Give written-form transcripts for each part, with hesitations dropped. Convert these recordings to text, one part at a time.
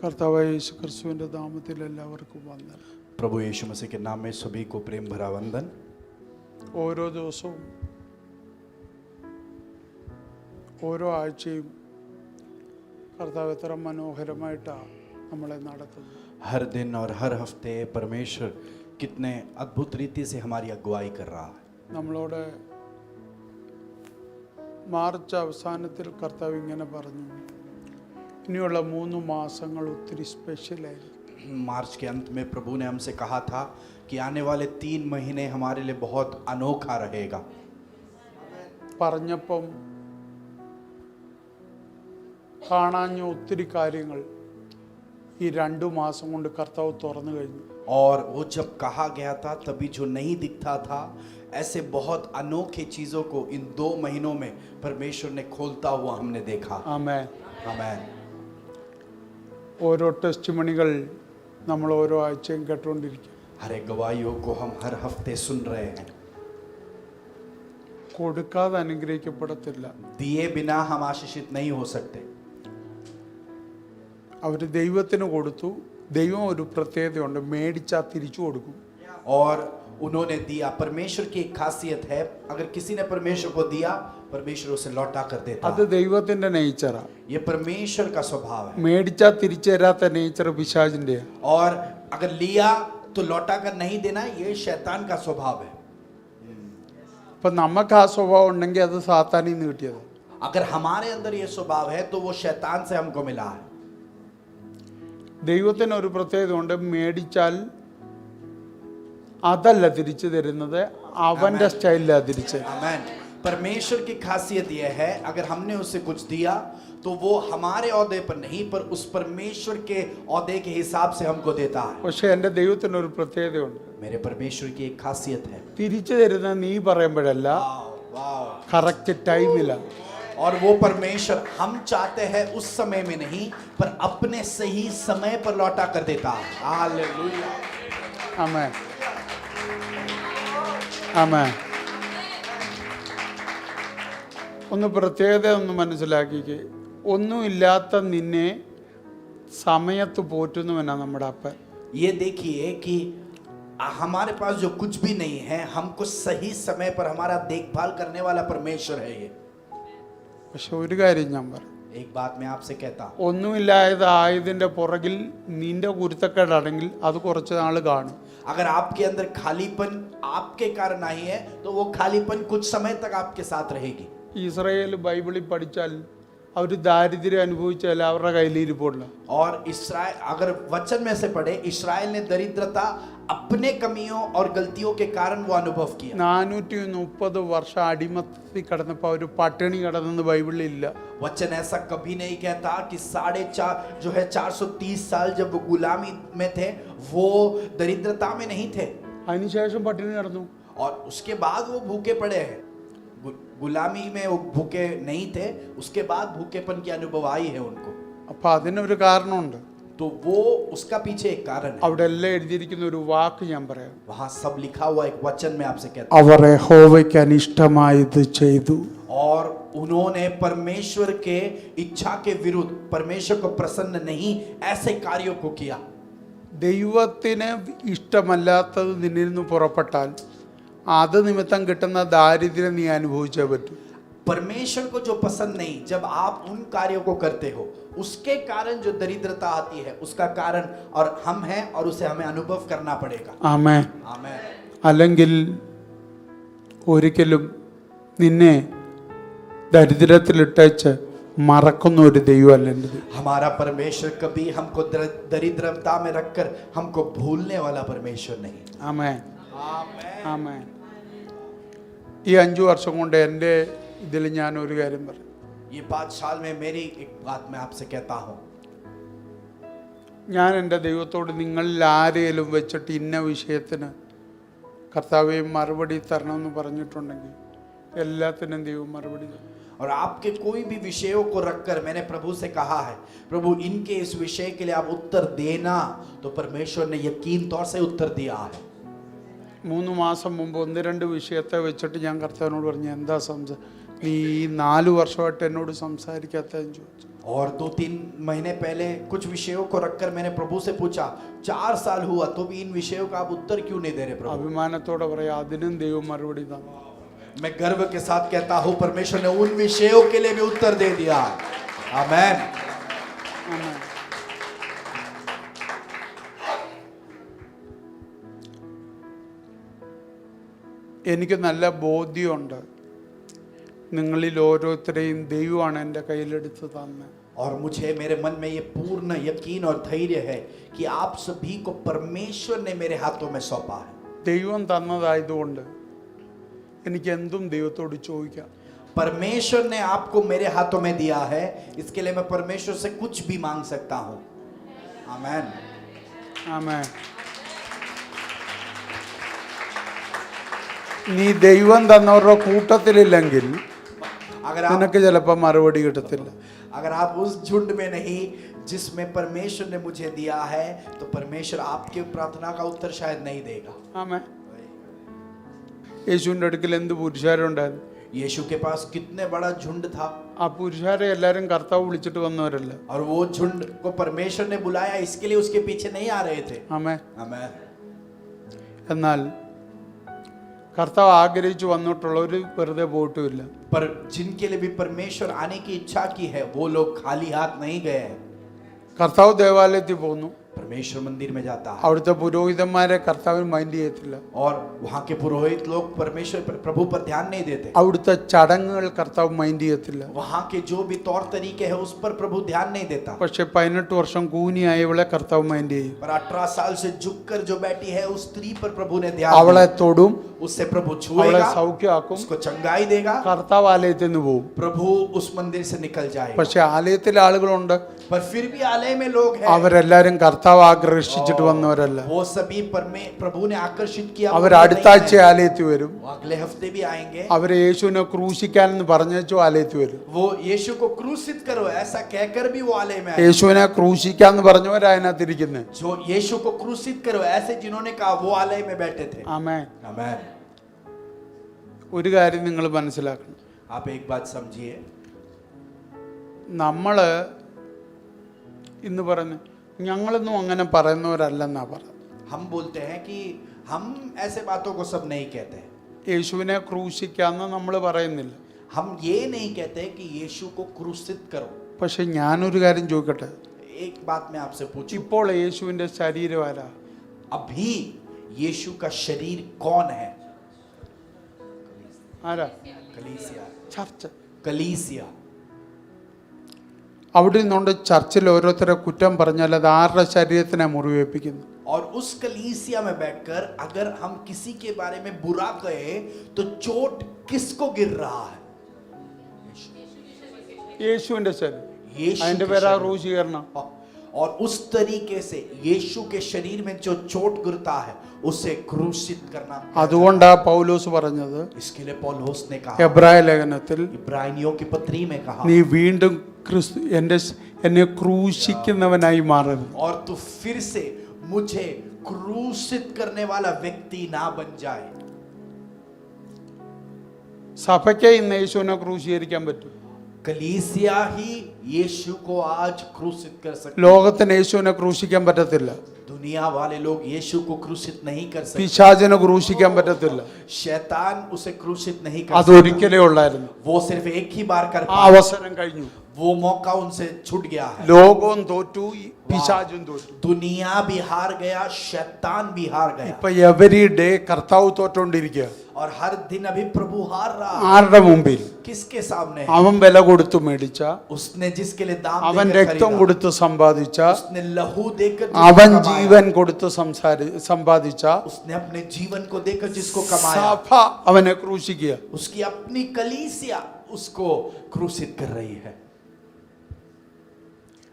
കർത്താവായ യേശു ക്രിസ്തുവിൻ്റെ നാമത്തിൽ എല്ലാവർക്കും വന്ദനം. प्रभु यीशु मसीह के नाम में सभी को प्रेम भरा वंदन। ഓരോ ദിവസവും ഓരോ ആഴ്ചയും കർത്താവ് എത്ര മനോഹരമായിട്ടാണ് നമ്മളെ നടത്തുന്നത്. हर दिन और हर हफ्ते परमेश्वर कितने अद्भुत रीति से हमारी अगुवाई कर रहा है। നമ്മളോട് മാർച്ച് അവസാനത്തിൽ കർത്താവ് ഇങ്ങനെ പറഞ്ഞു, ഇനിയുള്ള 3 മാസങ്ങൾ ഒത്തിരി സ്പെഷ്യലായിരിക്കും. मार्च के अंत में प्रभु ने हमसे कहा था कि आने वाले 3 महीने हमारे लिए बहुत अनोखा रहेगा। പറഞ്ഞപ്പം കാണാഞ്ഞ ഒത്തിരി കാര്യങ്ങൾ ഈ 2 മാസം കൊണ്ട് കർത്താവ് തുറന്നു കഴിഞ്ഞു. और वो जब कहा गया था तभी जो नहीं दिखता था, ऐसे बहुत अनोखे चीज़ों को इन 2 महीनों में परमेश्वर ने खोलता हुआ हमने देखा। ആമേൻ. आमीन। ഓരോ ടെസ്റ്റ് മണികൾ നമ്മൾ ഓരോ ആഴ്ചയും കേട്ടുകൊണ്ടിരിക്കും. हर एक गवाहियों को हम हर हफ्ते सुन रहे हैं। കൊടുക്കാതെ അനുഗ്രഹിക്കപ്പെടത്തില്ല. दिए बिना हम आशीषित नहीं हो सकते। അവർ ദൈവത്തിന് കൊടുത്തു. ദൈവം ഒരു പ്രത്യേകതയുണ്ട്, മേടിച്ചാൽ തിരിച്ചു കൊടുക്കും. और उन्होंने दिया। परमेश्वर की एक खासियत है, अगर किसी ने परमेश्वर को दिया, परमेश्वर उसे लौटा कर देता അത് ദൈവത്തിന്റെ നേച്ചറാ. ये परमेश्वर का स्वभाव है। മേടിച്ചാൽ തിരിച്ചു തരാത്ത നേച്ചർ പിശാചിന്റെ. और अगर लिया तो लौटा कर नहीं देना, ये शैतान का स्वभाव है। അപ്പൊ നമുക്ക് ആ സ്വഭാവം ഉണ്ടെങ്കിൽ അത് സാത്താനിൽ നിന്ന് കിട്ടിയത്. अगर हमारे अंदर ये स्वभाव है तो वो शैतान से हमको मिला है। ദൈവത്തിന് ഒരു പ്രത്യേകതയുണ്ട്, മേടിച്ചാൽ അതല്ല തിരിച്ചു തരുന്നത്, അവന്റെ സ്റ്റൈലിലാണ് തിരിച്ചു. आमीन। परमेश्वर की खासियत यह है, अगर हमने उसे कुछ दिया तो वो हमारे औहदे पर नहीं, पर उस परमेश्वर के औहदे के हिसाब से हमको देता है। പക്ഷെ എൻ്റെ ദൈവത്തിന് ഒരു പ്രത്യേകതയുണ്ട്. मेरे परमेश्वर की एक खासियत है, തിരിച്ചു തരുന്ന നീ പറയുമ്പോഴല്ല, കറക്റ്റ് ടൈമിലാണ്. और वो परमेश्वर हम चाहते हैं उस समय में नहीं, पर अपने सही समय पर लौटा कर देता है। हालेलुया। ആമേൻ. ആമേൻ. ഒന്ന് പ്രത്യേകത ഒന്ന് മനസ്സിലാക്കിക്കേ. ഒന്നുമില്ലാത്ത നിന്നെ സമയത്ത് പോറ്റുന്നവനാ നമ്മുടെ അപ്പൻ. ये देखिए कि हमारे पास जो कुछ भी नहीं है, हमको सही समय पर हमारा देखभाल करने वाला परमेश्वर है ये। പക്ഷെ ഒരു കാര്യം ഞാൻ പറയും, एक बात मैं आपसे कहता हूँ, ഒന്നുമില്ലായത് ആയതിൻ്റെ പുറകിൽ നിന്റെ കുരുത്തക്കേടാണെങ്കിൽ അത് കുറച്ച് നാൾ കാണും. अगर आपके अंदर खालीपन आपके कारण नहीं है तो वो खालीपन कुछ समय तक आपके साथ रहेगी। ഇസ്രായേൽ ബൈബിളിൽ പഠിച്ചാൽ അവർ ദാരിദ്ര്യം അനുഭവിച്ചാൽ അവരുടെ കയ്യിലിരിപ്പുണ്ട്. और इस्राएल, अगर वचन में से पढ़े, इस्राएल ने दरिद्रता अपने कमियों और गलतियों के कारण वो अनुभव किया। 430 വർഷം അടിമത്തത്തിൽ കിടന്നപ്പോൾ അവർ പട്ടിണി കിടന്നെന്ന് ബൈബിളിൽ ഇല്ല. वचन ऐसा कभी नहीं कहता कि 4.5 जो है 430 साल जब वो गुलामी में थे वो दरिद्रता में नहीं थे, അതിനുശേഷം പട്ടിണി കിടന്നു. और उसके बाद वो भूखे पड़े हैं। गुलामी में वो भूखे नहीं थे, उसके बाद भूखेपन की अनुभव आई है उनको। അപ്പം അതിനൊരു കാരണമുണ്ട്. तो वो उसका पीछे एक कारण है। അവിടെ എല്ലാം എഴുതിയിരിക്കുന്ന ഒരു വാക്ക് ഞാൻ പറയാം. वहाँ सब लिखा हुआ एक वचन में आपसे कहता हूँ, അവർ യഹോവയ്ക്ക് അനിഷ്ടമായത് ചെയ്തു. और उन्होंने परमेश्वर के इच्छा के विरुद्ध, परमेश्वर को प्रसन्न नहीं ऐसे कार्यों को किया। ദൈവത്തിന് ഇഷ്ടമല്ലാത്തത് നിന്നിൽ നിന്ന് പുറപ്പെട്ടാൽ അത് നിമിത്തം കിട്ടുന്ന ദാരിദ്ര്യം നീ അനുഭവിച്ചേ പറ്റൂ. परमेश्वर को जो पसंद नहीं, जब आप उन कार्यों को करते हो, उसके कारण जो दरिद्रता आती है उसका कारण और हम हैं, और उसे हमें अनुभव करना पड़ेगा। ആമേൻ. आमीन। അല്ലെങ്കിൽ ഒരിക്കലും നിന്നെ ദരിദ്രത്തിലിട്ടേച്ച് മറക്കുന്ന ഒരു ദൈവമല്ല എൻ്റെ ദൈവം. हमारा परमेश्वर कभी हमको दरिद्रता में रखकर हमको भूलने वाला परमेश्वर नहीं। ആമേൻ. आमीन। ആമേൻ. ഈ 5 വർഷം കൊണ്ട് എൻ്റെ ഇതിൽ ഞാൻ ഒരു കാര്യം പറയും. ये 5 साल में मेरी एक बात मैं आपसे कहता हूँ, ഞാൻ എൻ്റെ ദൈവത്തോട് നിങ്ങളിൽ ആരെങ്കിലും വെച്ചിട്ട് ഇന്ന വിഷയത്തിന് കർത്താവേ മറുപടി തരണമെന്ന് പറഞ്ഞിട്ടുണ്ടെങ്കിൽ എല്ലാത്തിനും ദൈവം മറുപടി തരും. और आपके कोई भी विषयों को रखकर मैंने प्रभु से कहा है, प्रभु इनके इस विषय के लिए आप उत्तर देना, तो परमेश्वर ने यकीन तौर से उत्तर दिया है। 3 മാസം മുമ്പ് 1-2 വിഷയത്തെ വെച്ചിട്ട് ഞാൻ കർത്താവിനോട് പറഞ്ഞു, എന്താ നീ 4 വർഷമായിട്ട് എന്നോട് സംസാരിക്കാത്തതെന്ന് ചോദിച്ചു. और 2-3 महीने पहले कुछ विषयों को रखकर मैंने प्रभु से पूछा, 4 साल हुआ तो भी इन विषयों का आप उत्तर क्यों नहीं दे रहे प्रभु? അഭിമാനത്തോടെ പറയാം, അതിനും ദൈവം മറുപടി തന്നു. मैं गर्व के साथ कहता हूं, परमेश्वर ने उन विषयों के लिए भी उत्तर दे दिया. आमेन. ആമേൻ. എനിക്ക് നല്ല ബോധ്യമുണ്ട്, നിങ്ങളിൽ ഓരോരുത്തരെയും ദൈവമാണ് എൻ്റെ കയ്യിലെടുത്ത് തന്നെ. और मुझे मेरे मन में ये पूर्ण यकीन और धैर्य है कि आप सभी को परमेश्वर ने मेरे हाथों में सौंपा है. ദൈവം തന്നതായതുകൊണ്ട് എനിക്ക് എന്തും ദൈവത്തോട് ചോദിക്കാം. परमेश्वर ने आपको मेरे हाथों में दिया है, इसके लिए मैं परमेश्वर से कुछ भी मांग सकता हूं. आमेन. ആമേൻ. നീ ദൈവം തന്നവരുടെ കൂട്ടത്തിലില്ലെങ്കിൽ अगर आप നിനക്ക് ചിലപ്പോൾ മറുപടി കിട്ടത്തില്ല. अगर आप उस झुंड में नहीं जिसमें परमेश्वर ने मुझे दिया है, तो परमेश्वर आपके प्रार्थना का उत्तर शायद नहीं देगा. ആമേൻ. യേശുവിൻ്റെ അടുക്കൽ എന്ത് പുരുഷാരുണ്ടായിരുന്നു? यीशु के पास कितने बड़ा झुंड था, ആ പുരുഷാരെ എല്ലാവരും കർത്താവ് വിളിച്ചിട്ട് വന്നവരല്ല. और वो झुंड को परमेश्वर ने बुलाया, इसके लिए उसके पीछे नहीं आ रहे थे. ആമേൻ. आमेन. എന്നാൽ കർത്താവ് ആഗ്രഹിച്ചു വന്നിട്ടുള്ളവർ വെറുതെ പോയിട്ടുമില്ല. पर जिनके लिए भी परमेश्वर आने की इच्छा की है, वो लोग खाली हाथ नहीं गए हैं. കർത്താവ് ദേവാലയത്തിൽ പോകുന്നു, परमेश्वर मंदिर में जाता है അവിടുത്തെ പുരോഹിതന്മാരെ കർത്താവിന് മൈൻഡ് ചെയ്യത്തില്ല. और वहाँ के पुरोहित लोग परमेश्वर प्रभु पर ध्यान नहीं देते. അവിടുത്തെ ചടങ്ങുകൾ കർത്താവ് മൈൻഡ് ചെയ്യത്തില്ല. वहाँ के जो भी तौर तरीके हैं उस पर प्रभु ध्यान नहीं देता. പക്ഷെ 18 വർഷം കൂനിയായവളെ കർത്താവ് മൈൻഡ് ചെയ്യും. पर 18 साल से झुककर जो बैठी है उस स्त्री पर प्रभु ने ध्यान അവളെ दिया. തൊടും, उससे प्रभु അവളെ छुएगा, സൗഖ്യമാക്കും. उसको चंगाई देगा. കർത്താവ് ആലയത്തിൽ നിന്ന് പോകും. प्रभु उस मंदिर से निकल जाएगा. പക്ഷെ ആലയത്തിലെ ആളുകളുണ്ട്, पर फिर भी आलय में लोग हैं, അവരെല്ലാരും കർത്താവ് ആകർഷിച്ചിട്ട് വന്നവരല്ല. वो सभी प्रभु ने आकर्षित किया. അവർ वो അടുത്ത नहीं ആഴ്ച है. ആലയത്തിൽ വരും. वो अगले हफ्ते भी आएंगे. അവരെ യേശുവിനെ ക്രൂശിക്കാനെന്ന് പറഞ്ഞേച്ചു ആലയത്തിൽ വരും. वो यीशु को क्रूसित करो ऐसा कहकर भी वो आलय में आए. യേശുവിനെ ക്രൂശിക്കാന്ന് പറഞ്ഞവരതിനകത്തിരിക്കുന്നത്. जो यीशु को क्रूसित करो ऐसे जिन्होंने कहा, वो आलय में बैठे थे. ആമേൻ. आमेन. ഒരു കാര്യം നിങ്ങൾ മനസ്സിലാക്കണം, आप एक बात समझिए, നമ്മൾ ഇന്ന് പറഞ്ഞു ഞങ്ങളൊന്നും അങ്ങനെ പറയുന്നവരല്ലെന്നാ പറയുന്നത്. हम बोलते हैं कि हम ऐसे बातों को सब नहीं कहते हैं. യേശുവിനെ ക്രൂശിക്കാന്ന് നമ്മൾ പറയുന്നില്ല. हम ये नहीं कहते कि यीशु को क्रूसित करो. പക്ഷെ ഞാനൊരു കാര്യം ചോദിക്കട്ടെ, एक बात मैं आपसे पूछूं, ഇപ്പോൾ യേശുവിൻ്റെ ശരീരം ആരാ? अभी यीशु का शरीर कौन है? ആരാ? कलीसिया. ചർച്ച. कलीसिया. അവിടെ നിന്നുകൊണ്ട് ചർച്ചിൽ ഓരോരുത്തരെ കുറ്റം പറഞ്ഞാൽ അത് ആരുടെ ശരീരത്തിനെ മുറിവേൽപ്പിക്കുന്നു? और उस कलीसिया में बैठकर अगर हम किसी के बारे में बुरा कहे तो चोट किसको गिर रहा है? യേശുവിൻ്റെ ശരീരം. यीशु അതിന്റെ के പേരാ शरीर. ക്രൂശീകരണം. और उस तरीके से यीशु के शरीर में जो चोट गिरता है उसे क्रूसित करना. അതുകൊണ്ടാ പൗലോസ് പറഞ്ഞത് इसके लिए पौलुस ने कहा എബ്രായ ലേഖനത്തിൽ, इब्रानियों की पत्री में कहा, നീ വീണ്ടും ക്രിസ്തു എന്നെ ക്രൂശിക്കുന്നവനായി മാറരുത്. और तू फिर से मुझे क्रूसित करने वाला व्यक्ति ना बन जाए. സഭയ്ക്ക് ഇന്ന് യേശുവിനെ ക്രൂശീകരിക്കാൻ പറ്റും. कलीसिया ही यीशु को आज क्रूसित कर सकते. ലോകത്തിന് യേശുവിനെ ക്രൂശിക്കാൻ പറ്റത്തില്ല. दुनिया वाले लोग यीशु को क्रूसित नहीं कर सकते. പിശാചിനെ ക്രൂശിക്കാൻ പറ്റത്തില്ല. शैतान उसे क्रूसित नहीं कर सकता. അതൊരിക്കലേ ഉള്ളായിരുന്നു. वो सिर्फ एक ही बार कर ആ पाया. അവസരം കഴിഞ്ഞു. वो मौका उनसे छूट गया है. ലോകവും തോറ്റു, പിശാചും തോറ്റു. दुनिया भी हार गया, शैतान भी हार गया. ഇപ്പൊ എവരി ഡേ കർത്താവ് തോറ്റോണ്ടിരിക്കുക. और हर दिन अभी प्रभु हार रहा. ആരുടെ മുമ്പിൽ? किसके सामने? അവൻ വില കൊടുത്തു മേടിച്ച, उसने जिसके लिए दाम അവൻ देकर രക്തം खरीदा. കൊടുത്ത് സമ്പാദിച്ച, उसने लहू देकर അവൻ जिसको कमाया. ജീവൻ കൊടുത്ത് സമ്പാദിച്ച उसने अपने जीवन को देकर जिसको कमाया. സഭ അവനെ ക്രൂശിക്കുക. उसकी अपनी कलीसिया उसको क्रूसित कर रही है.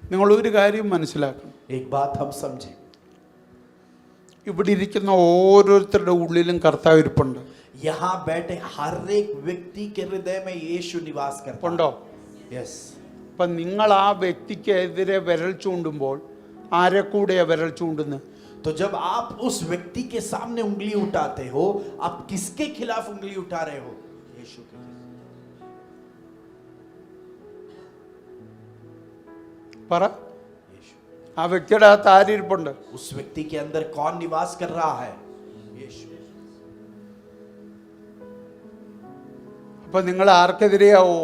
നിങ്ങൾ ഒരു കാര്യം മനസ്സിലാക്കണം, एक बात हम समझें, ഇവിടെ ഇരിക്കുന്ന ഓരോരുത്തരുടെ ഉള്ളിലും കർത്താവ് ഇരിപ്പുണ്ട്. यहाँ बैठे हर एक व्यक्ति के हृदय में यीशु निवास करता ഉണ്ടോ? है. यस. അപ്പൊ നിങ്ങൾ ആ വ്യക്തിക്കെതിരെ വിരൽ ചൂണ്ടുമ്പോൾ ആരെ കൂടെയാ വിരൽ ചൂണ്ടുന്നത്? तो जब आप उस व्यक्ति के सामने उंगली उठाते हो, आप किसके खिलाफ उंगली उठा रहे हो? यीशु के. പറ. यीशु। ആ വ്യക്തിയുടെ അകത്ത് ആരിരിപ്പുണ്ട്? उस व्यक्ति के अंदर कौन निवास कर रहा है? यीशु। അപ്പൊ നിങ്ങൾ ആർക്കെതിരെയാവോ?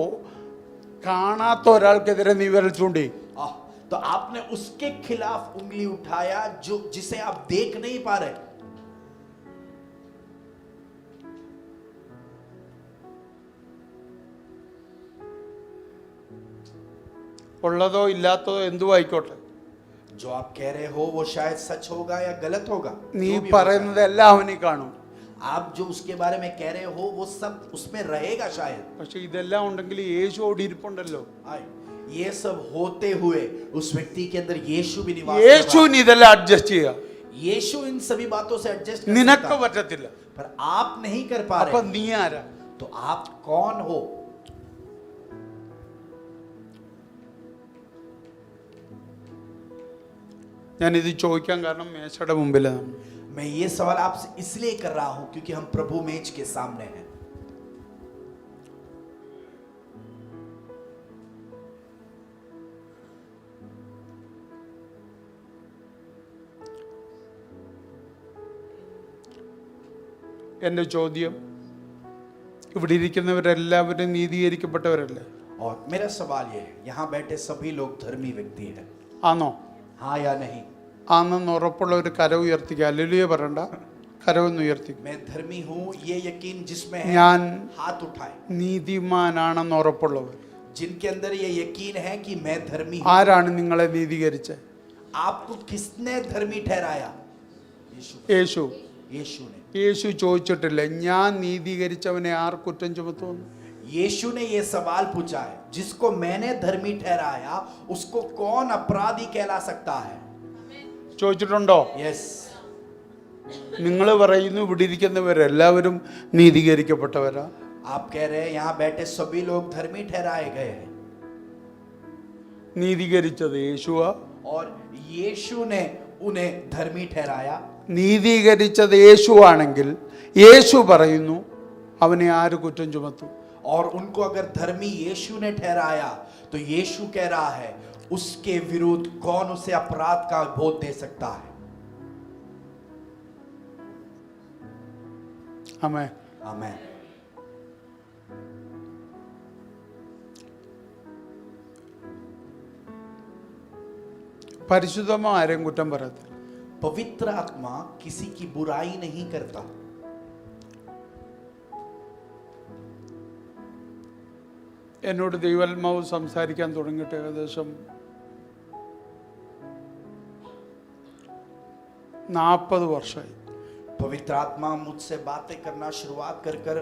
കാണാത്ത ഒരാൾക്കെതിരെ നീ വിരൽ ചൂണ്ടി. तो आपने उसके खिलाफ उंगली उठाया जो जिसे आप देख नहीं पा रहे. ഉള്ളതോ ഇല്ലാത്തതോ എന്തു ആയിക്കോട്ടെ, जो आप कह रहे हो वो शायद सच होगा या गलत होगा. നീ जो भी പറയുന്നത് होगा, എല്ലാം അവനിൽ കാണും. आप जो उसके बारे में कह रहे हो वो सब उसमें रहेगा शायद. പക്ഷെ ഇതെല്ലാം ഉണ്ടെങ്കിൽ യേശു അവിടെ ഇരിപ്പുണ്ടല്ലോ. ये सब होते हुए उस व्यक्ति के अंदर यीशु भी निवास कर रहा है. യേശുവിന് ഇതെല്ലാം അഡ്ജസ്റ്റ് ചെയ്യുക. यीशु इन सभी बातों से एडजस्ट कर നിനക്ക് सकता है, പറ്റത്തില്ല. पर आप नहीं कर पा അപ്പൊ रहे. നീ ആരാ? तो आप कौन हो? ഞാനിത് ചോദിക്കാൻ കാരണം മേശയുടെ മുമ്പിലാണ്. मैं ये सवाल आपसे इसलिए कर रहा हूं क्योंकि हम प्रभु मेज के सामने हैं. എൻ്റെ ചോദ്യം, ഇവിടെ ഇരിക്കുന്നവരെല്ലാവരും നീതീകരിക്കപ്പെട്ടവരല്ലേ? और मेरा सवाल ये है, यहाँ बैठे सभी लोग धर्मी व्यक्ति हैं, ആണോ? हाँ या नहीं? ആണെന്ന് ഉറപ്പുള്ള ഒരു കര ഉയർത്തിക്കുക. ഹല്ലേലൂയ പറയണ്ട, കരവൊന്ന് ഉയർത്തിക്കുക. मैं धर्मी हूँ ये यकीन जिसमें है ഞാൻ हाथ उठाए. നീതിമാനാണെന്ന് ഉറപ്പുള്ളവർ जिनके अंदर ये यकीन है कि मैं धर्मी हूँ. ആരാണ് നിങ്ങളെ നീതീകരിച്ചത്? आपको किसने धर्मी ठहराया? यीशु. യേശു. यीशु ने. യേശു ചോദിച്ചിട്ടില്ല ഞാൻ നീതീകരിച്ചവനെ ആർ കുറ്റം ചുമത്തുന്നു? यीशु ने ये सवाल पूछा है, जिसको मैंने धर्मी ठहराया उसको कौन अपराधी कहला सकता है? ചോദിച്ചിട്ടുണ്ടോ? यस. നിങ്ങൾ പറയുന്നു ഇവിടെ ഇരിക്കുന്നവരെല്ലാവരും നീതീകരിക്കപ്പെട്ടവരാ. आप कह रहे हैं यहाँ बैठे सभी लोग धर्मी ठहराए गए हैं നീതീകരിച്ചത് യേശുവാ. और यीशु ने उन्हें धर्मी ठहराया. നീതീകരിച്ചത് യേശുവാണെങ്കിൽ യേശു പറയുന്നു അവനെ ആര് കുറ്റം ചുമത്തും? और उनको अगर धर्मी यीशु ने ठहराया तो यीशु कह रहा है उसके विरुद्ध कौन उसे अपराध का बोध दे सकता है? ആമേൻ. आमेन. പരിശുദ്ധമോ ആരെയും കുറ്റം പറയത്തില്ല. पवित्र आत्मा किसी की बुराई नहीं करता. എന്നോട് ദൈവാത്മാവ് സംസാരിക്കാൻ തുടങ്ങിയിട്ട് ഏകദേശം 40 വർഷമായി. पवित्र आत्मा मुझसे बातें करना शुरुआत कर कर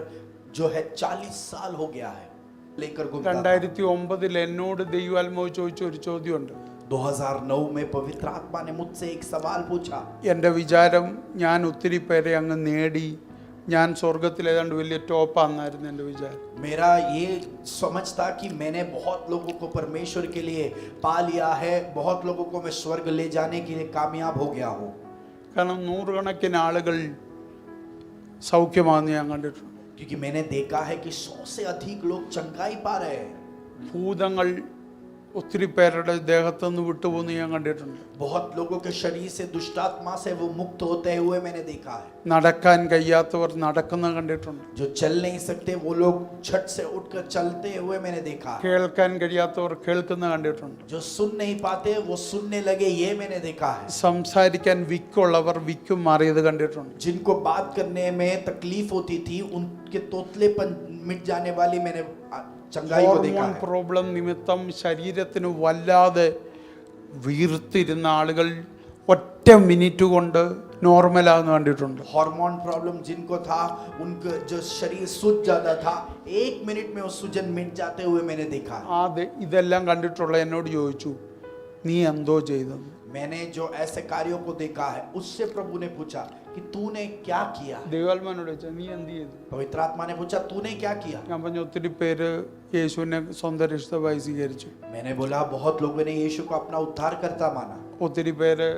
जो है 40 साल हो गया है लेकर घूमता था. 2009 എന്നോട് ദൈവാത്മാവ് ചോദിച്ച ഒരു ചോദ്യമുണ്ട്. 2009 में पवित्र आत्मा ने मुझसे एक सवाल पूछा. എൻ്റെ വിചാരം ഞാൻ ഒത്തിരി പേരെ അങ്ങ് നേടി, ഞാൻ സ്വർഗത്തിൽ ഏതാണ്ട് വലിയ ടോപ്പാന്നായിരുന്നു എൻ്റെ വിചാരം. मेरा ये समझ था कि मैंने बहुत लोगों को परमेश्वर के लिए पा लिया है, बहुत लोगों को मैं स्वर्ग ले जाने के लिए कामयाब हो गया हूँ. കാരണം നൂറുകണക്കിന് ആളുകൾ സൗഖ്യമാകുന്ന ഞാൻ കണ്ടിട്ടുണ്ട്. क्योंकि मैंने देखा है कि 100 से अधिक लोग चंगाई पा रहे हैं. ഭൂതങ്ങൾ ഒത്തിരി പേരുടെ ദേഹത്തുനിന്ന് വിട്ടുപോകുന്ന ഞാൻ കണ്ടിട്ടുണ്ട്. बहुत लोगों के शरीर से दुष्टात्मा से वो मुक्त होते हुए मैंने देखा है. നടക്കാൻ കഴിയാത്തവർ നടക്കുന്ന കണ്ടിട്ടുണ്ട്. जो चल नहीं सकते वो लोग झट से उठकर चलते हुए मैंने देखा है. കേൾക്കാൻ കഴിയാത്തവർ കേൾക്കുന്ന കണ്ടിട്ടുണ്ട്. जो सुन नहीं पाते वो सुनने लगे ये मैंने देखा है. സംസാരിക്കാൻ വിക്കുള്ളവർ വിക്കും മാറിയത് കണ്ടിട്ടുണ്ട്. जिनको बात करने में तकलीफ होती थी उनके तोतलेपन मिट जाने वाली मैंने चंगाई को देखा ഹോർമോൺ है. പ്രോബ്ലം നിമിത്തം ശരീരത്തിന് വല്ലാതെ വീർത്തിരുന്ന ആളുകൾ ഒറ്റ മിനിറ്റ് കൊണ്ട് നോർമലാകുന്ന കണ്ടിട്ടുണ്ട്. हार्मोन प्रॉब्लम जिनको था उनका जो शरीर सूज जाता था 1 मिनट में वो सूजन मिट जाते हुए मैंने देखा है. ഇതെല്ലാം കണ്ടിട്ടുള്ള എന്നോട് ചോദിച്ചു നീ എന്തോ ചെയ്തെന്ന്. मैंने जो ऐसे कार्यों को देखा है उससे प्रभु ने पूछा कि तूने क्या किया. ദൈവാത്മാനോട് ചോദിച്ചാൽ നീ എന്ത് ചെയ്തു? पवित्र आत्मा ने पूछा तूने क्या किया. ഞാൻ പറഞ്ഞു ഒത്തിരി പേര് യേശുവിനെ സ്വന്തം രക്ഷിതാവായി സ്വീകരിച്ചു. मैंने बोला बहुत लोगों ने यीशु को अपना उद्धारकर्ता माना. ഒത്തിരി പേര്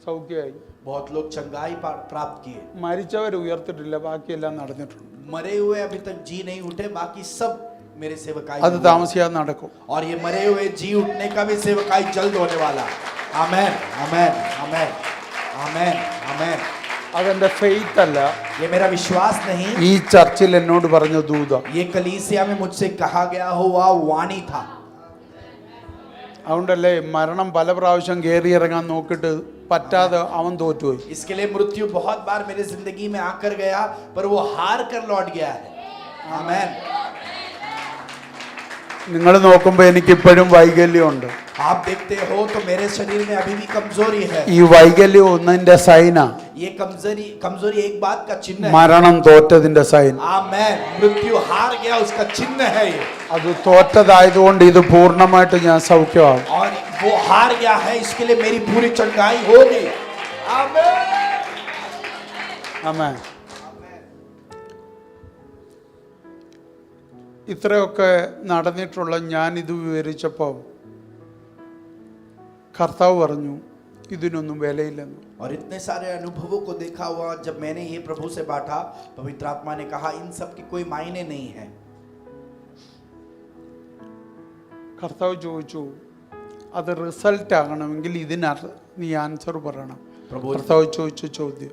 സൗഖ്യമായി. बहुत लोग चंगाई प्राप्त किए. മരിച്ചവർ ഉയർത്തിട്ടില്ല, ബാക്കിയെല്ലാം നടന്നിട്ടുണ്ട്. मरे हुए अभी तक जी नहीं उठे, बाकी सब मेरे सेवकाई അത് में हुआ। താമസിയാതെ നടക്കും. और ये मरे हुए जी उठने का भी सेवकाई जल्द होने वाला। आमेन आमेन आमेन आमेन आमेन। അതെന്റെ ഫെയ്ത്ത് അല്ല, ये मेरा विश्वास नहीं, ഈ ചർച്ചിൽ എന്നോട് പറഞ്ഞ ദൂത. ये कलीसिया में मुझसे कहा गया हुआ वाणी था। അതുകൊണ്ടല്ലേ മരണം പല പ്രാവശ്യം കയറിയിറങ്ങാൻ നോക്കിയിട്ട് പറ്റാതെ അവൻ തോറ്റുപോയി. इसके लिए मृत्यु बहुत बार मेरे जिंदगी में आकर गया, पर वो हार कर लौट गया है। आमेन। നിങ്ങൾ നോക്കുമ്പോൾ എനിക്കിപ്പോഴും വൈകല്യമുണ്ട്. आप देखते हो तो मेरे शरीर में अभी भी कमजोरी है। ഈ വൈകല്യം ഒന്നിന്റെ സൈനാ, ये कमजोरी एक बात का चिन्ह है। മരണം തോറ്റതിന്റെ സൈൻ. आमेन। मृत्यु हार गया उसका चिन्ह है ये। അത് തോറ്റതായതുകൊണ്ട് ഇത് പൂർണ്ണമായിട്ട് ഞാൻ സൗഖ്യമാകും. और वो हार गया है, इसके लिए मेरी पूरी चंगाई होगी। आमेन। ആമേൻ. ഇത്രയൊക്കെ നടന്നിട്ടുള്ള ഞാൻ ഇത് വിവരിച്ചപ്പോൾ കർത്താവ് പറഞ്ഞു ഇതിനൊന്നും വിലയില്ലെന്ന്. और इतने सारे अनुभवों को देखा हुआ जब मैंने ये प्रभु से बांटा, पवित्र आत्मा ने कहा इन सब की कोई मायने नहीं है। കർത്താവ് ചോദിച്ചു അത് റിസൾട്ട് ആകണമെങ്കിൽ നീ ആൻസർ പറയണം. കർത്താവ് ചോദിച്ച ചോദ്യം,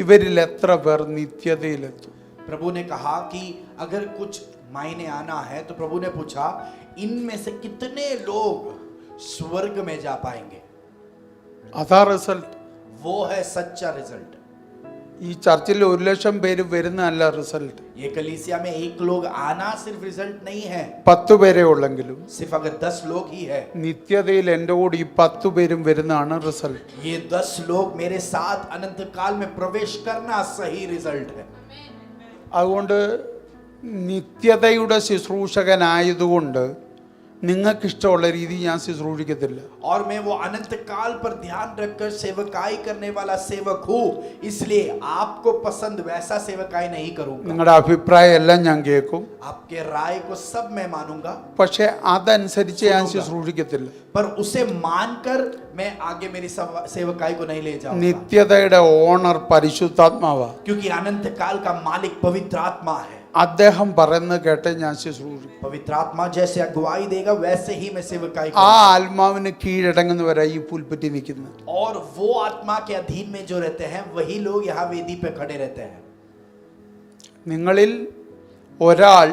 ഇവരിൽ എത്ര പേർ നിത്യതയിലെത്തും? प्रभु ने कहा कि अगर कुछ मायने आना है तो प्रभु ने पूछा इनमें से कितने लोग स्वर्ग में जा पाएंगे। അതാ റിസൾട്ട്. वो है सच्चा रिजल्ट। ഈ ചർച്ചിൽ 1,00,000 പേര് വരുന്നതല്ല റിസൾട്ട്. ये कलीसिया में 1 लोग आना सिर्फ रिजल्ट नहीं है। 10 പേരേ ഉള്ളെങ്കിലും सिर्फ अगर 10 लोग ही है, നിത്യതയിൽ എൻ്റെ കൂടെ ഈ 10 പേരും വരുന്നതാണ് റിസൾട്ട്. ये 10 लोग मेरे साथ अनंत काल में प्रवेश करना सही रिजल्ट है। അതുകൊണ്ട് നിത്യതയുടെ ശുശ്രൂഷകനായതുകൊണ്ട് നിങ്ങൾക്കിഷ്ടമുള്ള രീതി ഞാൻ ശുശ്രൂഷിക്കത്തില്ല. और मैं वो अनंत काल पर ध्यान रखकर सेवकाई करने वाला सेवक हूँ, इसलिए आपको पसंद वैसा सेवकाई नहीं करूंगा। നിങ്ങളുടെ അഭിപ്രായം എല്ലാം ഞാൻ കേൾക്കും, आपके राय को सब मैं मानूंगा, പക്ഷെ അതനുസരിച്ച് ഞാൻ ശുശ്രൂഷിക്കത്തില്ല. पर उसे मानकर मैं आगे मेरी सेवकाई को नहीं ले जाऊंगा। നിത്യതയുടെ ഓണർ പരിശുദ്ധാത്മാവാ. क्योंकि अनंत काल का मालिक पवित्र आत्मा है। അദ്ദേഹം പറയുന്നത് കേട്ട് ഞാൻ ശുശ്രൂഷിക്കും. पवित्र आत्मा जैसे अगुवाई देगा वैसे ही मैं सेवकाई ആ करूंगा। ആത്മാവിന് കീഴടങ്ങുന്നവരാ ഈ പുൽപ്പറ്റി നിൽക്കുന്നത്. और वो आत्मा के अधीन में जो रहते हैं वही लोग यहाँ वेदी पे खड़े रहते हैं। നിങ്ങളിൽ ഒരാൾ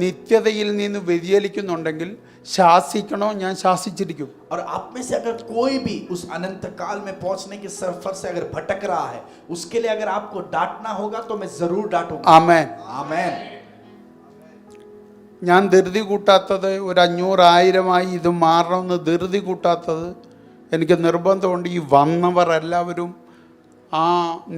നിത്യതയിൽ നിന്ന് വ്യതിചലിക്കുന്നുണ്ടെങ്കിൽ ശാസിക്കണോ? ഞാൻ ശാസിച്ചിരിക്കും. और आप में से अगर कोई भी उस अनंत काल में पहुंचने के सफर से अगर भटक रहा है, उसके लिए अगर आपको डांटना होगा तो मैं जरूर डांटूंगा। ആമേൻ. आमेन। ഞാൻ ധൃതി കൂട്ടാത്തത് 500,000 ഇത് മാറണമെന്ന് ധൃതി കൂട്ടാത്തത് എനിക്ക് നിർബന്ധമുണ്ട്. ഈ വന്നവർ എല്ലാവരും ആ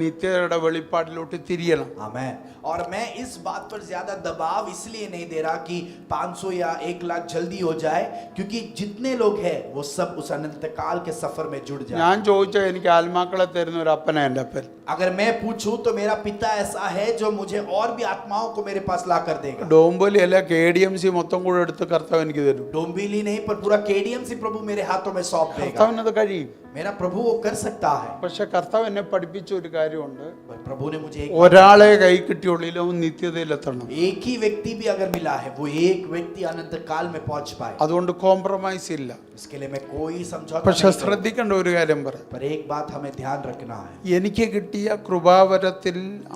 നിത്യതയുടെ വെളിപ്പാടിലോട്ട് തിരിയണം. आमेन। और मैं इस बात पर ज्यादा दबाव इसलिए नहीं दे रहा कि 500 या 1 लाख जल्दी हो जाए, क्योंकि जितने लोग हैं वो सब उस अनंत काल के सफर में जुड़ जाए। ഞാൻ ചോദിച്ചാൽ എനിക്ക് ആത്മാക്കളെ തരുന്ന ഒരു അപ്പനാ എൻ്റെ അപ്പൻ. अगर मैं पूछूं तो मेरा पिता ऐसा है जो मुझे और भी आत्माओं को मेरे पास ला कर देगा। ഡോംബോലി അല്ല KDMC മൊത്തം കൂടെ എടുത്ത് കർത്താവ് എനിക്ക് തരും. डोंबिवली नहीं, पर पूरा KDMC प्रभु मेरे हाथों में सौंप देगा। കർത്താവിനത് കഴിയും. मेरा प्रभु वो कर सकता है। പക്ഷെ കർത്താവ് എന്നെ പഠിപ്പിച്ച ഒരു കാര്യമുണ്ട്, प्रभु ने मुझे ഒരാളെ കൈ കിട്ടിയുള്ളിൽ അവൻ നിത്യതയിലെത്തണം. एक ही व्यक्ति भी अगर मिला है, वो एक व्यक्ति अनंत काल में पहुंच पाए। അതുകൊണ്ട് കോംപ്രമൈസ് ഇല്ല. इसके लिए मैं कोई समझौता പക്ഷെ नहीं करूंगा। ശ്രദ്ധിക്കേണ്ട ഒരു കാര്യം പറയാം. पर एक बात हमें ध्यान रखना है, എനിക്ക് കിട്ടിയ കൃപാവരത്തിൽ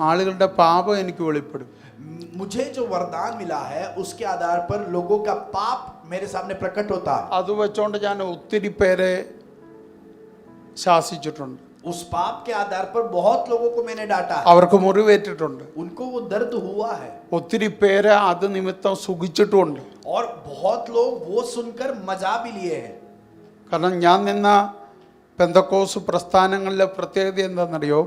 ആളുകളുടെ പാപം എനിക്ക് വെളിപ്പെടും. मुझे जो वरदान मिला है उसके आधार पर लोगों का पाप मेरे सामने प्रकट होता है। അത് വെച്ചോണ്ട് ഞാൻ ഒത്തിരി പേരെ ശാസിച്ചിട്ടുണ്ട്. उस पाप के आधार पर बहुत लोगों को मैंने डांटा है, അവർക്ക് മുറിവേറ്റിട്ടുണ്ട്. उनको वो दर्द हुआ है। ഒത്തിരി പേരെ അത് നിമിത്തം സുഖിച്ചിട്ടുമുണ്ട്. और बहुत लोग वो सुनकर मजा भी लिए हैं। കാരണം ഞാൻ നിന്ന പെന്തക്കോസ് പ്രസ്ഥാനങ്ങളിലെ പ്രത്യേകത എന്താണെന്നറിയോ?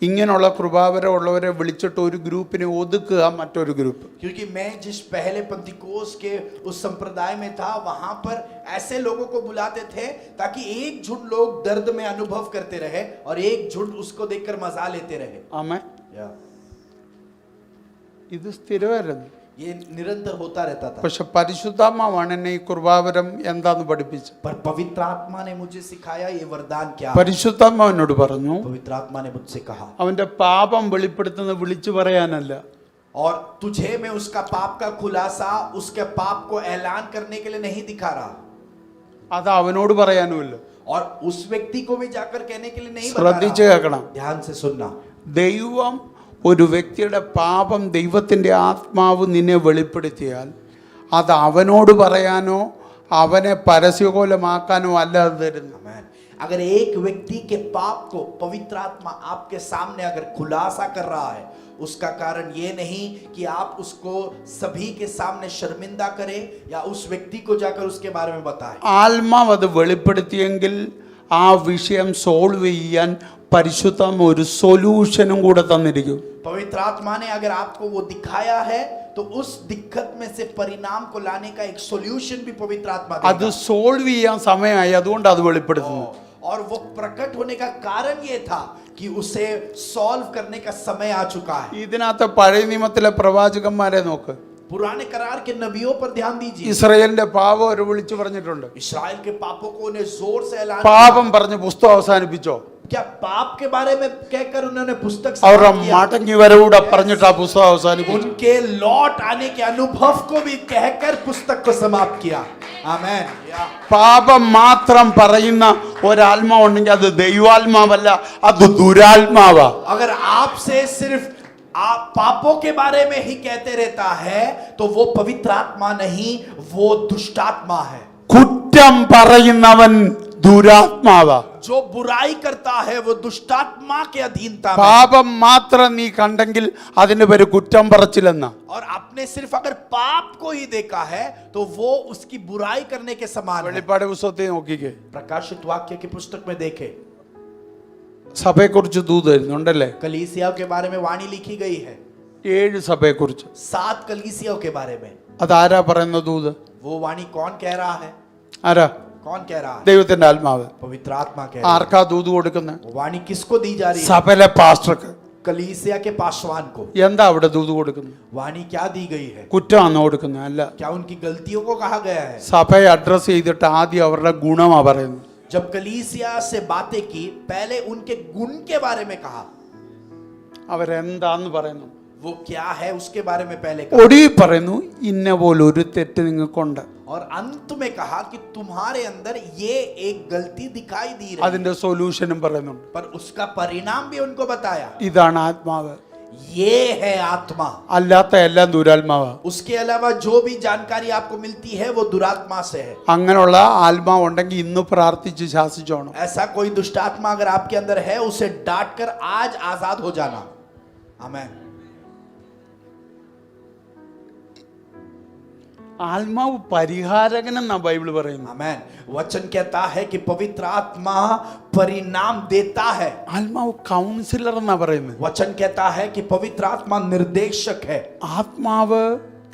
ഇങ്ങനെയുള്ള കൃപാവരം ഉള്ളവരെ വിളിച്ചിട്ട് ഒരു ഗ്രൂപ്പിനെ ഒതുക്കുക, മറ്റൊരു ഗ്രൂപ്പ്. क्योंकि मैं जिस पहले पंतिकोस के उस संप्रदाय में था, वहां पर ऐसे लोगों को बुलाते थे ताकि एक झुंड लोग दर्द में अनुभव करते रहे और एक झुंड उसको देखकर मजा लेते रहे। ആമേൻ. ഇത് സ്ഥിരമായിരുന്നു. ये निरंतर होता रहता था। പക്ഷെ പരിശുദ്ധാത്മാവാണ് എന്നെ ഈ കൃപാവരം എന്താന്ന് പഠിപ്പിച്ചത്. पर पवित्र आत्मा ने मुझे सिखाया ये वरदान क्या है। പരിശുദ്ധാത്മാവിനോട് പറഞ്ഞു, पवित्र आत्मा ने मुझसे कहा, അവന്റെ പാപം വെളിപ്പെടുത്തുന്ന വിളിച്ചു പറയാനല്ല, और तुझे मैं उसका पाप का खुलासा, उसके पाप को ऐलान करने के लिए नहीं दिखा रहा, അത് അവനോട് പറയാനുമില്ല. और उस व्यक्ति को भी जाकर कहने के लिए नहीं बता ശ്രദ്ധിച്ച് रहा. കേൾക്കണം. ध्यान से सुनना. ദൈവം ഒരു വ്യക്തിയുടെ പാപം ദൈവത്തിൻ്റെ ആത്മാവ് നിന്നെ വെളിപ്പെടുത്തിയാൽ അത് അവനോട് പറയാനോ അവനെ പരസ്യകോലമാക്കാനോ അല്ല അത് തരുന്നു. Amen. अगर एक व्यक्ति के पाप को पवित्र आत्मा आपके सामने अगर खुलासा कर रहा है, उसका कारण ये नहीं कि आप उसको सभी के सामने शर्मिंदा करें या उस व्यक्ति को जाकर उसके बारे में बताएं. ആത്മാവ് അത് വെളിപ്പെടുത്തിയെങ്കിൽ ആ വിഷയം സോൾവ് ചെയ്യാൻ പരിശുദ്ധം ഒരു സൊല്യൂഷനും കൂടെ തന്നിരിക്കും. पवित्र आत्मा ने अगर आपको वो दिखाया है तो उस दिक्कत में से परिणाम को लाने का एक सॉल्यूशन भी पवित्र आत्मा അത് देगा. സോൾവ് ചെയ്യാൻ സമയമായി, അതുകൊണ്ട് അത് വെളിപ്പെടുത്തുന്നു. और वो प्रकट होने का कारण ये था कि उसे सॉल्व करने का समय आ चुका है. ഇതിനകത്ത് പഴയ നിയമത്തിലെ പ്രവാചകന്മാരെ നോക്ക്. पुराने करार के नबियों पर ध्यान दीजिए. ഇസ്രായേലിന്റെ പാപം അവർ വിളിച്ചു പറഞ്ഞിട്ടുണ്ട്. इस्राएल के पापों को उन्हें जोर से ऐलान പാപം പറഞ്ഞ് പുസ്തകം അവസാനിപ്പിച്ചോ? क्या पाप के बारे में कहकर उन्होंने पुस्तक അവരുടെ समाप्त किया? മടങ്ങി വരവൂടെ പറഞ്ഞിട്ട് ആ പുസ്തകം അവസാനിപ്പിച്ചു. उनके लौट आने के अनुभव को भी कहकर पुस्तक को समाप्त किया. आमेन. പാപം മാത്രം പറയുന്ന ഒരാത്മാവുണ്ടെങ്കിൽ അത് ദൈവാത്മാവല്ല, അത് ദുരാത്മാവാ. अगर आपसे सिर्फ आप पापों के बारे में ही कहते रहता है तो वो पवित्र आत्मा नहीं, वो दुष्टात्मा है. കുറ്റം പറയുന്നവൻ ദുരാത്മാവാ. जो बुराई करता है वो दुष्टात्मा के अधीनता में. പാപം മാത്രം നീ കണ്ടെങ്കിൽ അതിന് പേര് കുറ്റം പറച്ചില്ലെന്ന. और आपने सिर्फ अगर पाप को ही देखा है तो वो उसकी बुराई करने के समान है. വെളിപ്പാട് പുസ്തകത്തിൽ നോക്കിക്കേ, प्रकाशित वाक्य की पुस्तक में देखे സഭയെക്കുറിച്ച് ദൂത് വരുന്നുണ്ടല്ലേ? कलीसियाओं के बारे में वाणी लिखी गई है. 7 സഭയെക്കുറിച്ച്. 7 कलीसियाओं के बारे में. അതാരാ പറയുന്ന ദൂത്? वो वाणी कौन कह रहा है? ആരാ? कौन कह रहा है? ദൈവത്തിന്റെ ആത്മാവ്. पवित्र आत्मा कह रहा ആർക്കാ ദൂത് കൊടുക്കുന്നത്? है. वो वाणी किसको दी जा रही है? സഭയിലെ പാസ്റ്റർക്ക്. कलीसिया के पासवान को. എന്താ അവിടെ ദൂത് കൊടുക്കുന്നത്? वाणी क्या दी गई है? കുറ്റമാണോ കൊടുക്കുന്നത്? അല്ല, क्या उनकी गलतियों को कहा गया है? സഭയെ അഡ്രസ് ചെയ്തിട്ട് ആദ്യം അവരുടെ ഗുണമാ പറയുന്നത്. जब कलीसिया से बातें की, पहले उनके गुण के बारे में कहा. അവരെന്താന്ന് പറയുന്നു. वो क्या है उसके बारे में पहले कहा. ഒടുവിൽ പറയുന്നു ഇന്ന പോലെ ഒരു തെറ്റ് നിങ്ങൾക്കുണ്ട്. और अंत में कहा कि तुम्हारे अंदर ये एक गलती दिखाई दी रही है. അതിന്റെ സൊല്യൂഷനും പറയുന്നുണ്ട്. पर उसका परिणाम भी उनको बताया. ഇതാണ് ആത്മാവ്. ये है आत्मा. അല്ലാത്ത എല്ലാം ദുരാത്മാവാ. उसके अलावा जो भी जानकारी आपको मिलती है वो दुरात्मा से है. അങ്ങനെയുള്ള ആത്മാവ് ഉണ്ടെങ്കിൽ ഇന്ന് പ്രാർത്ഥിച്ച് ശാസിച്ചോണം. ऐसा कोई दुष्टात्मा अगर आपके अंदर है उसे डांट कर आज आजाद हो जाना. आमेन. ആത്മാവ് പരിഹാരകനെന്നാ ബൈബിൾ പറയുന്നത്. आमेन. वचन कहता है कि पवित्र आत्मा परिणाम देता है. ആത്മാവ് കൗൺസിലർ എന്നാ പറയുന്നത്. वचन कहता है कि पवित्र आत्मा निर्देशक है. ആത്മാവ്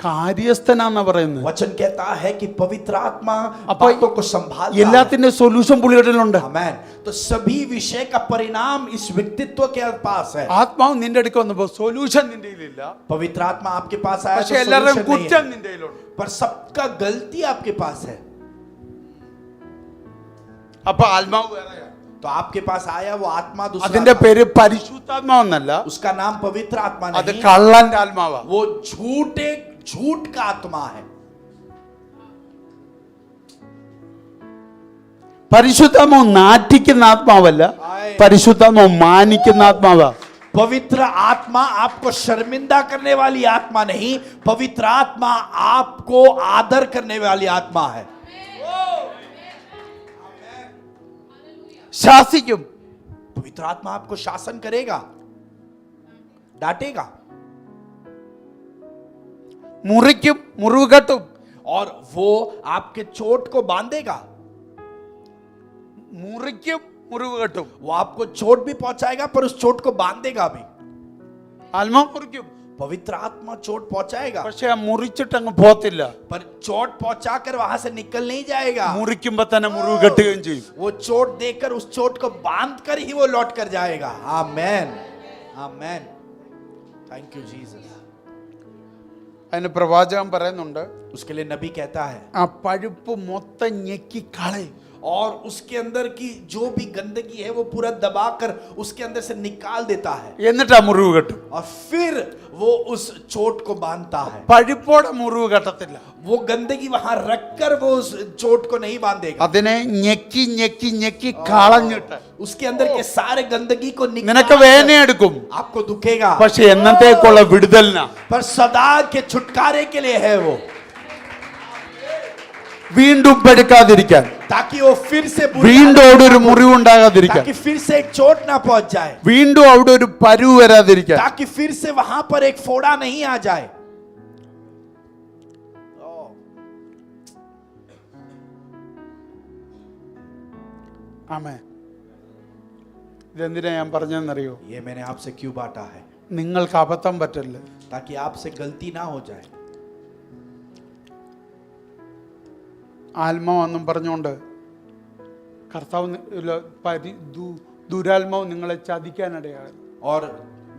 കാര്യസ്ഥനാന്നാ പറയുന്നത്. वचन कहता है कि पवित्र आत्मा അപ്പോൾ बातों को संभालता है. എല്ലാത്തിന്റെ സൊല്യൂഷൻ പുള്ളികളിലുണ്ട്. आमेन. तो सभी विषय का परिणाम इस व्यक्तित्व के पास है. ആത്മാവ് നിന്റെ അടുക്ക് വന്നപ്പോ സൊല്യൂഷൻ നിന്റെ കയ്യിലില്ല, पवित्र आत्मा आपके पास आया പക്ഷെ तो എല്ലാവരുടെയും solution नहीं കുറ്റം है. നിന്റെ കയ്യിലുണ്ട്. पर सबका गलती आपके पास है. അപ്പൊ ആത്മാവ് വേറെയാ. तो आपके पास आया वो आत्मा दूसरा അതിന്റെ आत्मा. പേര് പരിശുദ്ധാത്മാവെന്നല്ല, उसका नाम पवित्र आत्मा അത് नहीं, കള്ളന്റെ ആത്മാവാ. वो झूठ का आत्मा है. പരിശുദ്ധാത്മാവ് നാറ്റിക്കുന്ന ആത്മാവല്ല, പരിശുദ്ധാത്മാവ് മാനിക്കുന്ന ആത്മാവാ. पवित्र आत्मा आपको शर्मिंदा करने वाली आत्मा नहीं, पवित्र आत्मा आपको आदर करने वाली आत्मा है. ശാസിക്കും. पवित्र आत्मा आपको शासन करेगा, डांटेगा മുറിക്കും, മുറിവ് കെട്ടും. और वो आपके चोट को बांधेगा. മുറിക്കും, മുറിവ് കെട്ടും. वो आपको चोट भी पहुंचाएगा पर उस चोट को बांधेगा भी. ആത്മാവ് മുറിക്കും, पवित्र आत्मा चोट पहुंचाएगा പക്ഷെ ആ മുറിച്ചിട്ട് അങ്ങ് പോത്തില്ല. पर चोट पहुंचाकर वहां से निकल नहीं जाएगा. മുറിക്കുമ്പോ തന്നെ മുറിവ് കെട്ടുകയും ചെയ്യും. वो चोट देकर उस चोट को बांध कर ही वो लौट कर जाएगा. Amen. Amen. Thank you Jesus. അതിന് പ്രവാചകൻ പറയുന്നുണ്ട്, उसके लिए नबी कहता है ആ പഴുപ്പ് മൊത്തം ഞെക്കി കളയും. और उसके अंदर की जो भी गंदगी है वो पूरा दबाकर उसके अंदर से निकाल देता है എന്നിട്ടാ മുറിവ് കെട്ടും. और फिर वो उस चोट को बांधता है. പഴുപ്പോടെ മുറിവ് കെട്ടത്തില്ല. वो गंदगी वहां रखकर वो उस चोट को नहीं बांधेगा. അതിനെ ഞെക്കി ഞെക്കി ഞെക്കി കളഞ്ഞിട്ട് उसके अंदर के सारे गंदगी को നിനക്ക് വേദനയെടുക്കും. आपको दुखेगा. പക്ഷെ എന്നത്തേക്കുള്ള വിടുതലിനാ, पर सदा के छुटकारे के लिए है वो, വീണ്ടും പെടുക്കാതിരിക്കാൻ, ताकि वो फिर से വീണ്ടും അവിടെ ഒരു മുറിവുണ്ടാകാതിരിക്കാൻ, ताकि फिर से एक चोट ना पहुंच जाए, വീണ്ടും അവിടെ ഒരു പരുവ് വരാതിരിക്കാൻ. ताकि फिर से वहां पर एक फोड़ा नहीं आ जाए. ആമേൻ. ഇതെന്തിനാ ഞാൻ പറഞ്ഞതെന്നറിയോ? ये मैंने आपसे क्यों बांटा है? നിങ്ങൾക്ക് അബദ്ധം പറ്റില്ല. ताकि आपसे गलती ना हो जाए. ആത്മാവെന്നും പറഞ്ഞുകൊണ്ട് കർത്താവ് ദുരാത്മാവ് നിങ്ങളെ ചതിക്കാനിടയാകും. और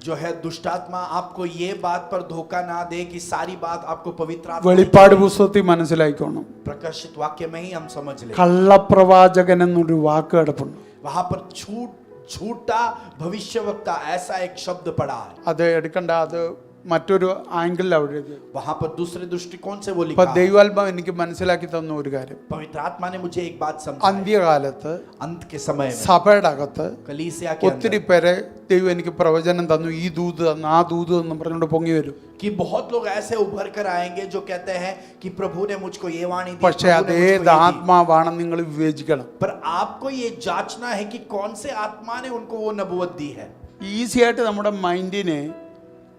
जो है दुष्टात्मा आपको ये बात पर धोखा ना दे कि सारी बात आपको पवित्र आत्मा വെളിപ്പാട് പുസ്തകത്തിൽ മനസ്സിലാക്കണം. प्रकाशित वाक्य में ही हम समझ ले. കള്ളപ്രവാചകൻ എന്നൊരു വാക്ക് കിടപ്പുണ്ട്. वहां पर झूठा भविष्यवक्ता ऐसा एक शब्द पड़ा है. അത് എടുക്കണ്ട, അത് മറ്റൊരു ആംഗിളിൽ അവിടെ എഴുതിയത്. वहां पर दूसरे दृष्टिकोण से वो ഇപ്പൊ लिखा है. ദൈവാത്മാവ് എനിക്ക് മനസ്സിലാക്കി തന്ന ഒരു കാര്യം, पवित्र आत्मा ने मुझे एक बात समझाई. അന്ത്യകാലത്ത് अंत के समय में സഭയുടെ അകത്ത് कलीसिया के ഒത്തിരി अंदर പേരെ ദൈവം എനിക്ക് പ്രവചനം തന്നു, ഈ ദൂത് തന്നു, ആ ദൂത് എന്ന് പറഞ്ഞുകൊണ്ട് പൊങ്ങി വരും. कि बहुत लोग ऐसे उभर कर आएंगे जो कहते हैं कि प्रभु ने मुझको ये वाणी दी, പക്ഷെ प्रभु ने मुझको ये അതേത് दी. ആത്മാവാണെന്ന് നിങ്ങൾ വിവേചിക്കണം. पर आपको ये जांचना है कि कौन से आत्मा ने उनको वो नबूवत दी है. ഈസി ആയിട്ട് നമ്മുടെ മൈൻഡിനെ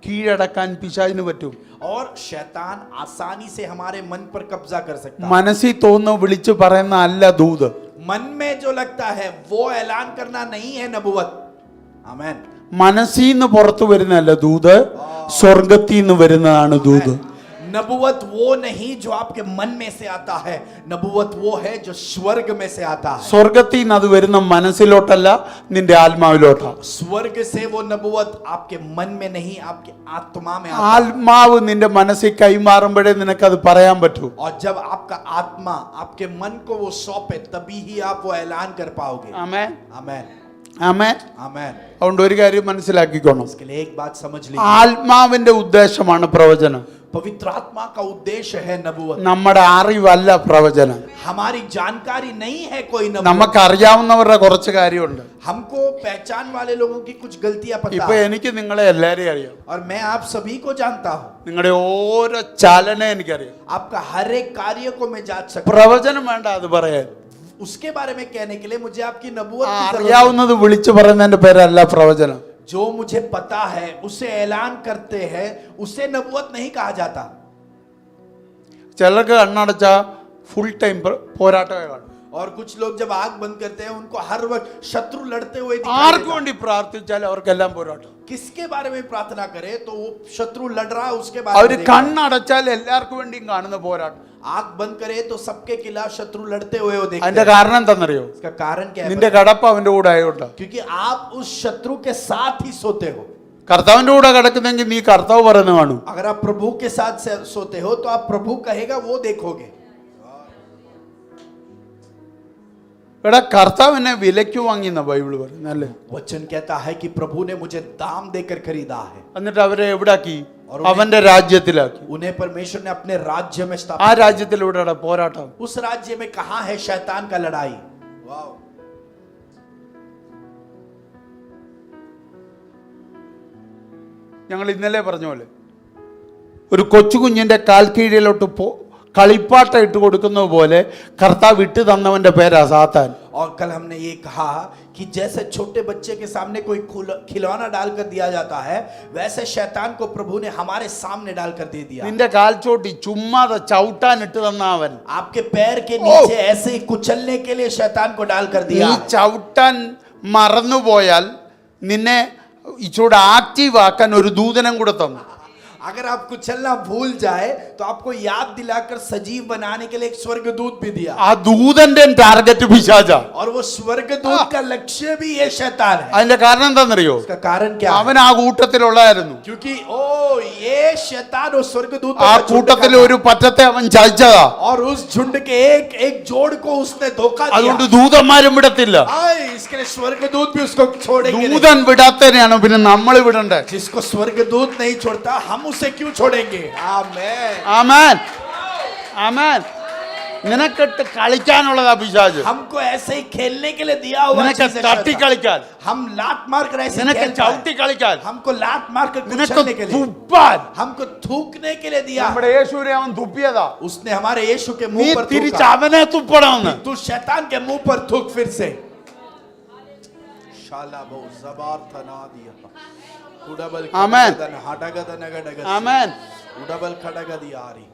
കീഴടക്കാൻ പിശാചിന് പറ്റും. और शैतान आसानी से हमारे मन पर कब्जा कर सकता है. മനസ്സിൽ തോന്നുന്നു വിളിച്ചു പറയുന്ന അല്ല ദൂത്. मन में जो लगता है वो ऐलान करना नहीं है नबूवत. आमीन. മനസ്സിൽ നിന്ന് പുറത്തു വരുന്നതല്ല ദൂത്, സ്വർഗത്തിൽ നിന്ന് വരുന്നതാണ് ദൂത്. नबूवत वो नहीं जो आपके मन में से आता है, नबूवत वो है जो स्वर्ग में से आता है. സ്വർഗത്തിൽ നിന്ന് അത് വരുന്ന മനസ്സിലോട്ടല്ല, നിന്റെ ആത്മാവിലോട്ടാ. स्वर्ग से वो नबूवत आपके मन में नहीं आपके आत्मा में आता है. ആത്മാവ് നിന്റെ മനസ്സിൽ കൈമാറുമ്പോഴേ നിനക്കത് പറയാൻ പറ്റൂ. और जब आपका आत्मा आपके मन को वो सौंपे तभी ही आप वो ऐलान कर पाओगे. ആമേൻ, आमीन. ആമേൻ. आमीन. അതുകൊണ്ട് ഒരു കാര്യം മനസ്സിലാക്കിക്കോണം, इसके लिए एक बात समझ लीजिए. ആത്മാവിന്റെ ഉദ്ദേശമാണ് പ്രവചനം. पवित्र आत्मा का उद्देश्य है नबूवत. നമ്മുടെ അറിവല്ല പ്രവചനം. हमारी जानकारी नहीं है कोई नबूवत. നമുക്കറിയാവുന്നവരുടെ കുറച്ച് കാര്യമുണ്ട്. हमको पहचान वाले लोगों की कुछ गलतियां पता ഇപ്പൊ है. എനിക്ക് നിങ്ങളെ എല്ലാരെയും അറിയാം. और मैं आप सभी को जानता हूं. നിങ്ങളുടെ ഓരോ ചലനം എനിക്കറിയാം. आपका हर एक कार्य को मैं जांच सकता हूं. പ്രവചനം വേണ്ട അത് പറയാൻ. उसके बारे में कहने के लिए मुझे आपकी नबूवत की जरूरत है. അറിയാവുന്നത് വിളിച്ചു പറയുന്നതിന്റെ പേരല്ല പ്രവചനം. जो मुझे पता है उसे ऐलान करते हैं, उसे नबूवत नहीं कहा जाता. ചിലർക്ക് കണ്ണടച്ച ഫുൾ ടൈം പോരാട്ടമേ കാണും. और कुछ लोग जब आंख बंद करते हैं उनको हर वक्त शत्रु लड़ते हुए दिखाई ആർക്ക് देगा. വേണ്ടി പ്രാർത്ഥിച്ചാലും അവർക്കെല്ലാം പോരാട്ടം. किसके बारे में प्रार्थना करे तो वो शत्रु लड़ रहा है उसके बारे അവര് में देखा. കണ്ണടച്ചാൽ എല്ലാവർക്കും വേണ്ടിയും കാണുന്ന പോരാട്ടം. आंख बंद करे तो सबके खिलाफ शत्रु लड़ते हुए वो देखते അതിന്റെ हैं. കാരണം എന്താണെന്നറിയോ? इसका कारण क्या है? നിന്റെ കടപ്പ് അവന്റെ കൂടെ ആയോണ്ടാ. क्योंकि आप उस शत्रु के साथ ही सोते हो. കർത്താവിന്റെ കൂടെ കിടക്കുന്നെങ്കിൽ നീ കർത്താവ് പറയുന്ന കാണും. अगर आप प्रभु के साथ सोते हो तो आप प्रभु कहेगा वो देखोगे. എടാ കർത്താവ് എന്നെ വിലയ്ക്ക് വാങ്ങിയെന്ന ബൈബിൾ പറയുന്നത് അല്ലേ? वचन कहता है कि प्रभु ने मुझे दाम देकर खरीदा है. എന്നിട്ട് അവരെ എവിടാക്കി? അവന്റെ രാജ്യത്തിലാക്കി. उन्हें परमेश्वर ने अपने राज्य में ആ स्थापित. രാജ്യത്തിലൂടെ പോരാട്ടം. उस राज्य में कहां है शैतान का लड़ाई? वाह. ഞങ്ങൾ ഇന്നലെ പറഞ്ഞ പോലെ ഒരു കൊച്ചു കുഞ്ഞിന്റെ കാൽ കീഴിലോട്ട് കളിപ്പാട്ട ഇട്ട് കൊടുക്കുന്നത് പോലെ കർത്താവ് ഇട്ട് തന്നവന്റെ പേരാ സാത്താൻ. और कल हमने ये कहा कि जैसे छोटे बच्चे के सामने कोई खिलौना डालकर दिया जाता है, वैसे शैतान को प्रभु ने हमारे सामने डालकर दे दिया. നിന്റെ കാൽ ചോട്ടി ചുമ്മാതെ ചവിട്ടാൻ ഇട്ട് തന്ന അവൻ आपके पैर के नीचे ऐसे ही कुचलने के लिए शैतान को डालकर നീ दिया. ചവിട്ടാൻ മറന്നുപോയാൽ നിന്നെ ഇച്ചൂടെ ആക്റ്റീവ് ആക്കാൻ ഒരു ദൂതനം കൂടെ തന്നു. अगर आप कुचलना भूल जाए तो आपको याद दिलाकर सजीव बनाने के लिए एक स्वर्गदूत भी दिया, ആ ദൂതന്റെ ടാർഗറ്റ് പിശാചാ. और वो स्वर्गदूत का लक्ष्य भी ये शैतान है. അതിന്റെ കാരണം എന്താണെന്നറിയോ? इसका कारण क्या है? അവൻ ആ കൂട്ടത്തിലുള്ളായിരുന്നു. क्योंकि ओ ये शैतान और स्वर्गदूत ആ കൂട്ടത്തിൽ ഒരു പറ്റത്തെ അവൻ ചതിച്ചതാ. और उस झुंड के एक जोड़ को उसने धोखा അതുകൊണ്ട് दिया. ദൂതന്മാരും വിടത്തില്ല. इसके लिए स्वर्गदूत भी उसको छोड़ेंगे नहीं. ദൂതൻ വിടാത്തതിനെയാണ് പിന്നെ നമ്മൾ വിടണ്ടേ. जिसको स्वर्गदूत नहीं छोड़ता हम उसे क्यों छोड़ेंगे? आमेन. ആമേൻ ആമേൻ. നിനക്കിട്ട് കളിക്കാനുള്ളതാ പിശാച്. हमको ऐसे ही खेलने के लिए दिया हुआ നിനക്ക് चीज है തട്ടി शैतान. കളിക്കാൻ, हम लात मार कर ऐसे നിനക്ക് खेलता ചവിട്ടി है. കളിക്കാൻ, हमको लात मार कर നിനക്ക് कुचलने के लिए, തുപ്പാൻ. हमको थूकने के लिए दिया. നമ്മുടെ യേശുവിനെ അവൻ തുപ്പിയതാ. उसने हमारे यीशु के നീ मुंह पर തിരിച്ച് थूका. അവനെ തുപ്പണമെന്ന്. तू शैतान के मुंह पर थूक फिर से. शालाबो ज़बार तना दिया. उडबल आमेन. हटगद नगडग. ആമേൻ. उडबल खडगद यारी.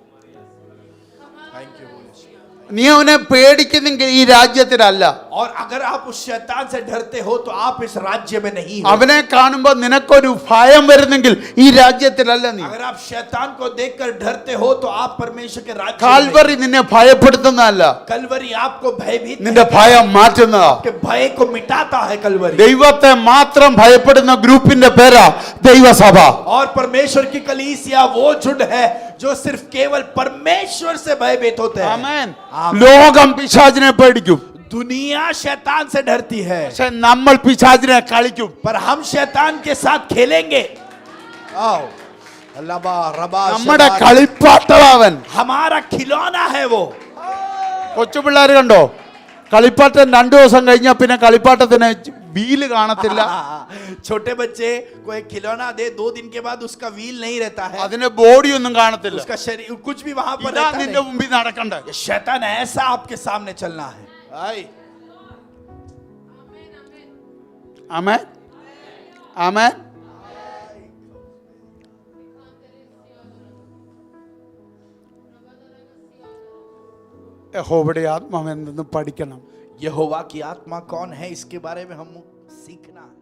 Thank you. നീ അവനെ പേടിക്കുന്നെങ്കിൽ ഈ രാജ്യത്തിലല്ല. और अगर आप उस शैतान से डरते हो तो आप इस राज्य में नहीं हो. അവനെ കാണുമ്പോൾ നിനക്കൊരു ഭയം വരുന്നെങ്കിൽ ഈ രാജ്യത്തിലല്ല നീ. अगर आप शैतान को देखकर डरते हो तो आप परमेश्वर के राज्य में കാൽവറി നിന്നെ ഭയപ്പെടുത്തുന്നതല്ല, नहीं. कलवरी आपको भयभीत നിന്റെ ഭയം മാറ്റുന്നതാ. के भय को मिटाता है. कलवरी ദൈവത്തെ മാത്രം ഭയപ്പെടുന്ന ഗ്രൂപ്പിന്റെ പേരാ ദൈവസഭ. और परमेश्वर की कलीसिया वो झुंड है जो सिर्फ केवल परमेश्वर से भयभीत होते हैं. ആമേൻ. ആമേൻ. ലോകം പിശാചിനെ പേടിക്കും, दुनिया शैतान से डरती है, പക്ഷെ നമ്മൾ പിശാചിനെ കളിക്കും. पर हम शैतान के साथ खेलेंगे. आओ रबा रबा. നമ്മുടെ കളിപ്പാട്ടവൻ. हमारा खिलौना है वो. കൊച്ചു പിള്ളേർ കണ്ടോ, കളിപ്പാട്ടം 2 ദിവസം കഴിഞ്ഞാൽ പിന്നെ കളിപ്പാട്ടത്തിന് വീല് കാണത്തില്ല. छोटे बच्चे को एक खिलौना दे, 2 दिन के बाद उसका व्हील नहीं रहता है, അതിന് ബോഡി ഒന്നും കാണത്തില്ല. उसका शरीर कुछ भी वहां पर ഇതാ रहता നിന്റെ नहीं. മുമ്പിൽ നടക്കണ്ടേ. ये शैतान ऐसा आपके सामने चलना है. आई ആമേൻ ആമേൻ. യഹോവയുടെ ആത്മാവ് എന്തെന്ന് പഠിക്കണം. यहोवा की आत्मा कौन है इसके बारे में हम सीखना है.